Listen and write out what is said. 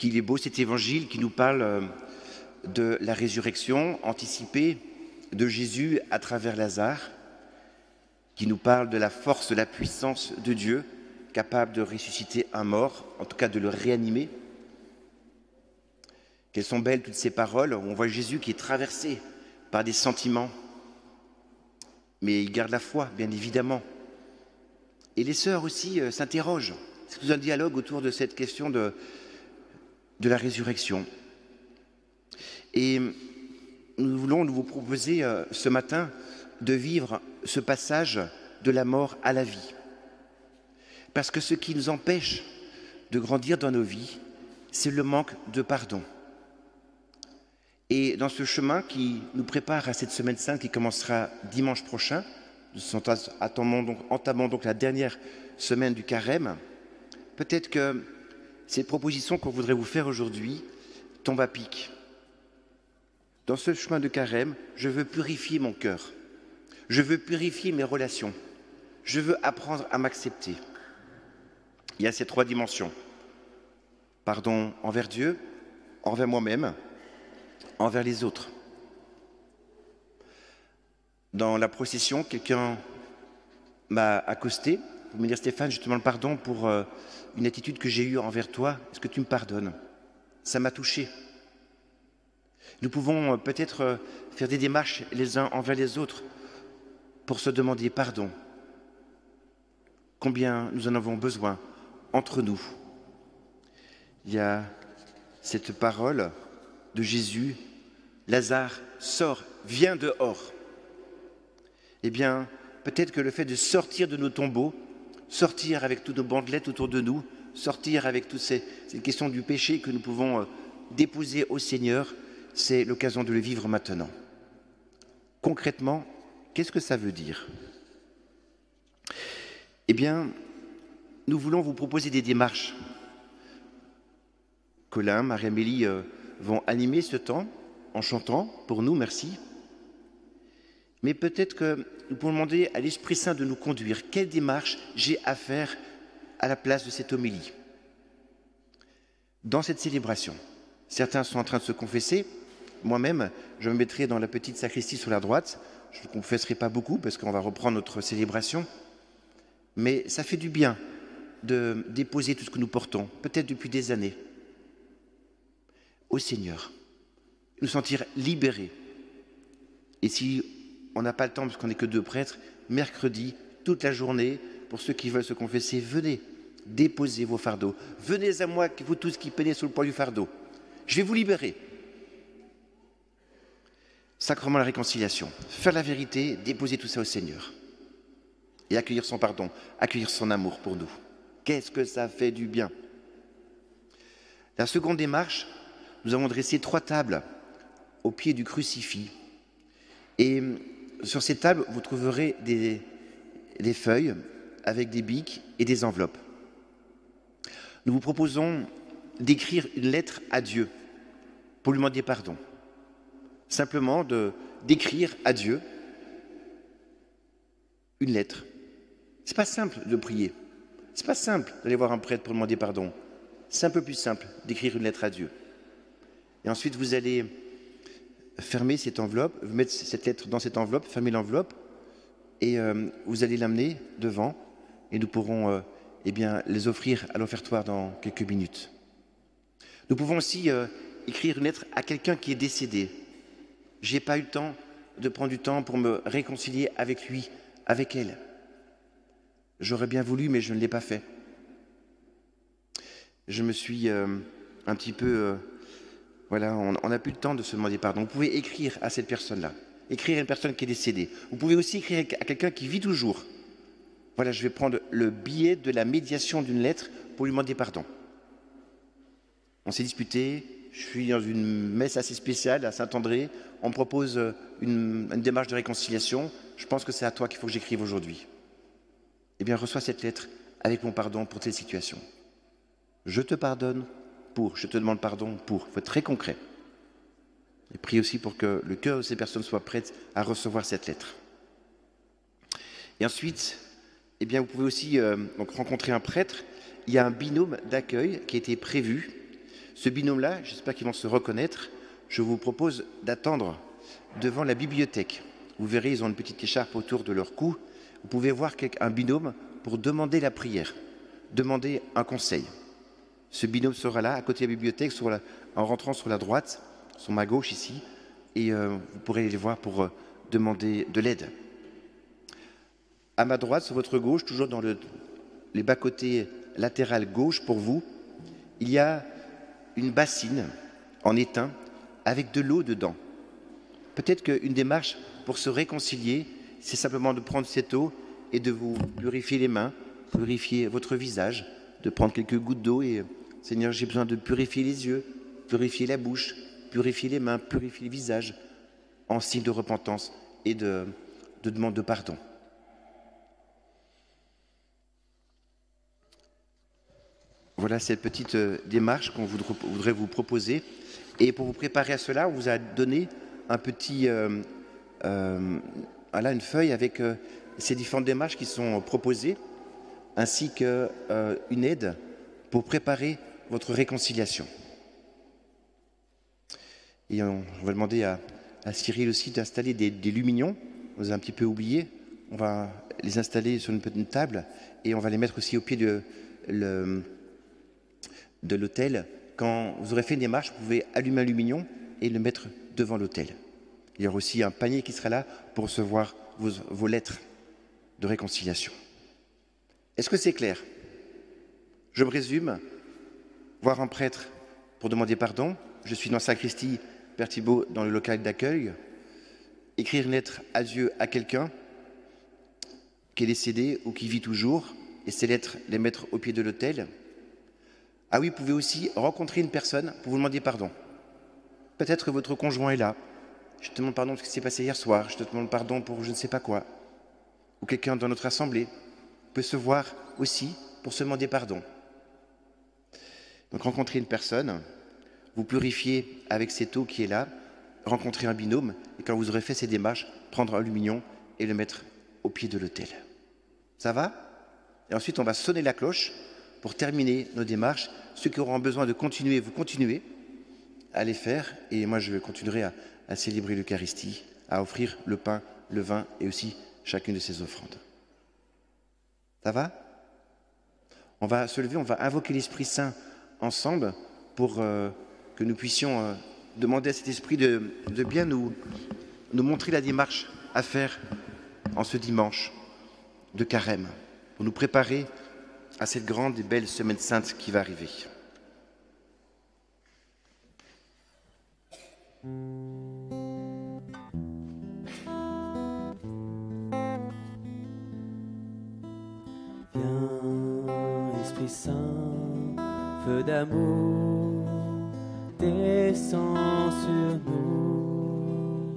qu'il est beau cet évangile qui nous parle de la résurrection anticipée de Jésus à travers Lazare, qui nous parle de la force, de la puissance de Dieu, capable de ressusciter un mort, en tout cas de le réanimer. Quelles sont belles toutes ces paroles, où on voit Jésus qui est traversé par des sentiments, mais il garde la foi, bien évidemment. Et les sœurs aussi s'interrogent. C'est tout un dialogue autour de cette question de la résurrection. Et nous voulons vous proposer ce matin de vivre ce passage de la mort à la vie. Parce que ce qui nous empêche de grandir dans nos vies, c'est le manque de pardon. Et dans ce chemin qui nous prépare à cette semaine sainte qui commencera dimanche prochain, nous entamons donc la dernière semaine du carême, peut-être que cette proposition qu'on voudrait vous faire aujourd'hui tombe à pic. Dans ce chemin de carême, je veux purifier mon cœur. Je veux purifier mes relations. Je veux apprendre à m'accepter. Il y a ces trois dimensions. Pardon envers Dieu, envers moi-même, envers les autres. Dans la procession, quelqu'un m'a accosté pour me dire « Stéphane, je te demande pardon pour une attitude que j'ai eue envers toi. Est-ce que tu me pardonnes ?» Ça m'a touché. Nous pouvons peut-être faire des démarches les uns envers les autres pour se demander pardon. Combien nous en avons besoin entre nous. Il y a cette parole de Jésus, Lazare, sors, viens dehors. Eh bien, peut-être que le fait de sortir de nos tombeaux, sortir avec toutes nos bandelettes autour de nous, sortir avec toutes ces questions du péché que nous pouvons déposer au Seigneur, c'est l'occasion de le vivre maintenant. Concrètement, qu'est-ce que ça veut dire ? Eh bien, nous voulons vous proposer des démarches. Colin, Marie-Amélie vont animer ce temps en chantant, pour nous, merci. Mais peut-être que nous pouvons demander à l'Esprit Saint de nous conduire. Quelle démarche j'ai à faire à la place de cette homélie ? Dans cette célébration, certains sont en train de se confesser. Moi-même, je me mettrai dans la petite sacristie sur la droite. Je ne confesserai pas beaucoup parce qu'on va reprendre notre célébration. Mais ça fait du bien de déposer tout ce que nous portons, peut-être depuis des années, au Seigneur. Nous sentir libérés. Et si on n'a pas le temps, parce qu'on n'est que 2 prêtres, mercredi, toute la journée, pour ceux qui veulent se confesser, venez, déposez vos fardeaux. Venez à moi, vous tous qui peinez sous le poids du fardeau. Je vais vous libérer. Sacrement de la réconciliation. Faire la vérité, déposer tout ça au Seigneur. Et accueillir son pardon, accueillir son amour pour nous. Qu'est-ce que ça fait du bien ? La seconde démarche, nous avons dressé 3 tables au pied du crucifix. Et sur ces tables, vous trouverez des feuilles avec des bics et des enveloppes. Nous vous proposons d'écrire une lettre à Dieu pour lui demander pardon. Simplement d'écrire à Dieu une lettre. C'est pas simple de prier. C'est pas simple d'aller voir un prêtre pour demander pardon. C'est un peu plus simple d'écrire une lettre à Dieu. Et ensuite, vous allez fermer cette enveloppe, vous mettez cette lettre dans cette enveloppe, fermez l'enveloppe, et vous allez l'amener devant, et nous pourrons les offrir à l'offertoire dans quelques minutes. Nous pouvons aussi écrire une lettre à quelqu'un qui est décédé. Je n'ai pas eu le temps de prendre du temps pour me réconcilier avec lui, avec elle. J'aurais bien voulu, mais je ne l'ai pas fait. Je me suis un petit peu... on n'a plus le temps de se demander pardon. Vous pouvez écrire à cette personne-là, écrire à une personne qui est décédée. Vous pouvez aussi écrire à quelqu'un qui vit toujours. Voilà, je vais prendre le billet de la médiation d'une lettre pour lui demander pardon. On s'est disputé, je suis dans une messe assez spéciale à Saint-André, on me propose une démarche de réconciliation, je pense que c'est à toi qu'il faut que j'écrive aujourd'hui. Eh bien, reçois cette lettre avec mon pardon pour telle situation. Je te pardonne pour, je te demande pardon pour. Il faut être très concret. Et prie aussi pour que le cœur de ces personnes soit prêt à recevoir cette lettre. Et ensuite, eh bien, vous pouvez aussi rencontrer un prêtre. Il y a un binôme d'accueil qui a été prévu Ce binôme-là, j'espère qu'ils vont se reconnaître. Je vous propose d'attendre devant la bibliothèque. Vous verrez, ils ont une petite écharpe autour de leur cou. Vous pouvez voir un binôme pour demander la prière, demander un conseil. Ce binôme sera là, à côté de la bibliothèque, en rentrant sur la droite, sur ma gauche ici, et vous pourrez les voir pour demander de l'aide. À ma droite, sur votre gauche, toujours dans les bas-côtés latéral gauche pour vous, il y a une bassine en étain avec de l'eau dedans. Peut-être qu'une démarche pour se réconcilier, c'est simplement de prendre cette eau et de vous purifier les mains, purifier votre visage, de prendre quelques gouttes d'eau et Seigneur, j'ai besoin de purifier les yeux, purifier la bouche, purifier les mains, purifier le visage, en signe de repentance et de demande de pardon. Voilà cette petite démarche qu'on voudrait vous proposer. Et pour vous préparer à cela, on vous a donné un petit, voilà, une feuille avec ces différentes démarches qui sont proposées, ainsi qu'une aide pour préparer votre réconciliation. Et on va demander à Cyril aussi d'installer des lumignons. On les a un petit peu oubliés. On va les installer sur une petite table et on va les mettre aussi au pied de l'autel. Quand vous aurez fait une démarche, vous pouvez allumer un lumignon et le mettre devant l'autel. Il y aura aussi un panier qui sera là pour recevoir vos lettres de réconciliation. Est-ce que c'est clair? Je me résume. Voir un prêtre pour demander pardon. Je suis dans la sacristie, Père Thibault, dans le local d'accueil. Écrire une lettre à Dieu à quelqu'un qui est décédé ou qui vit toujours, et ces lettres, les mettre au pied de l'autel. Ah oui, vous pouvez aussi rencontrer une personne pour vous demander pardon. Peut-être que votre conjoint est là. Je te demande pardon de ce qui s'est passé hier soir. Je te demande pardon pour je ne sais pas quoi. Ou quelqu'un dans notre assemblée peut se voir aussi pour se demander pardon. Donc rencontrer une personne, vous purifier avec cette eau qui est là, rencontrer un binôme, et quand vous aurez fait ces démarches, prendre un lumignon et le mettre au pied de l'autel. Ça va? Et ensuite, on va sonner la cloche pour terminer nos démarches. Ceux qui auront besoin de continuer, vous continuez à les faire, et moi je continuerai à célébrer l'Eucharistie, à offrir le pain, le vin et aussi chacune de ces offrandes. Ça va? On va se lever, on va invoquer l'Esprit Saint ensemble pour que nous puissions demander à cet Esprit de bien nous montrer la démarche à faire en ce dimanche de Carême, pour nous préparer à cette grande et belle semaine sainte qui va arriver. Viens, Esprit Saint, feu d'amour, descends sur nous.